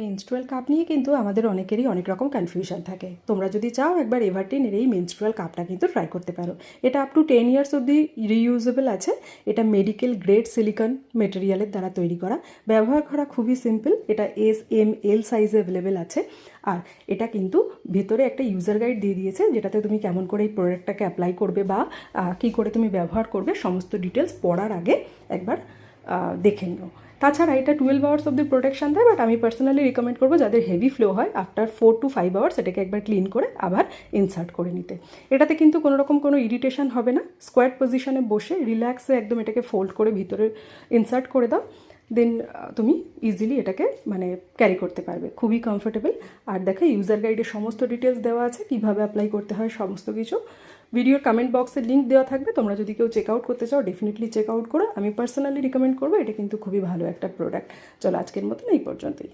Menstrual cup নিয়ে কিন্তু আমাদের অনেকেরই অনেক রকম কনফিউশন থাকে। তোমরা যদি চাও একবার এভারটিনের এই মেনস্ট্রুয়াল কাপটা কিন্তু ট্রাই করতে পারো। এটা আপ টু 10 ইয়ার্স অবধি রিইউজেবল আছে। এটা মেডিকেল গ্রেড সিলিকন মেটেরিয়ালের দ্বারা তৈরি করা, ব্যবহার করা খুবই সিম্পল। এটা SML সাইজে অ্যাভেলেবেল আছে। আর এটা কিন্তু ভেতরে একটা ইউজার গাইড দিয়ে দিয়েছে, যেটাতে তুমি কেমন করে এই প্রোডাক্টটাকে অ্যাপ্লাই করবে বা কী করে তুমি ব্যবহার করবে সমস্ত ডিটেলস পড়ার আগে একবার দেখে নিও। তাছাড়া এটা 12 আওয়ার্স অবধি প্রোটেকশন দেয়, বাট আমি পার্সোনালি রিকমেন্ড করবো যাদের হেভি ফ্লো হয় আফটার 4 to 5 আওয়ার্স এটাকে একবার ক্লিন করে আবার ইনসার্ট করে নিতে। এটাতে কিন্তু কোনো রকম কোনো ইরিটেশন হবে না। স্কোয়াড পজিশনে বসে রিল্যাক্সে একদম এটাকে ফোল্ড করে ভিতরে ইনসার্ট করে দাও, দেন তুমি ইজিলি এটাকে মানে ক্যারি করতে পারবে, খুবই কমফোর্টেবল। আর দেখো ইউজার গাইডে সমস্ত ডিটেলস দেওয়া আছে, কীভাবে অ্যাপ্লাই করতে হয় সমস্ত কিছু। ভিডিওর কমেন্ট বক্সে লিঙ্ক দেওয়া থাকবে, তোমরা যদি কেউ চেক আউট করতে চাও ডেফিনেটলি চেক আউট করো। আমি পার্সোনালি রিকমেন্ড করবো, এটা কিন্তু খুবই ভালো একটা প্রোডাক্ট। চলো আজকের মতন এই পর্যন্তই।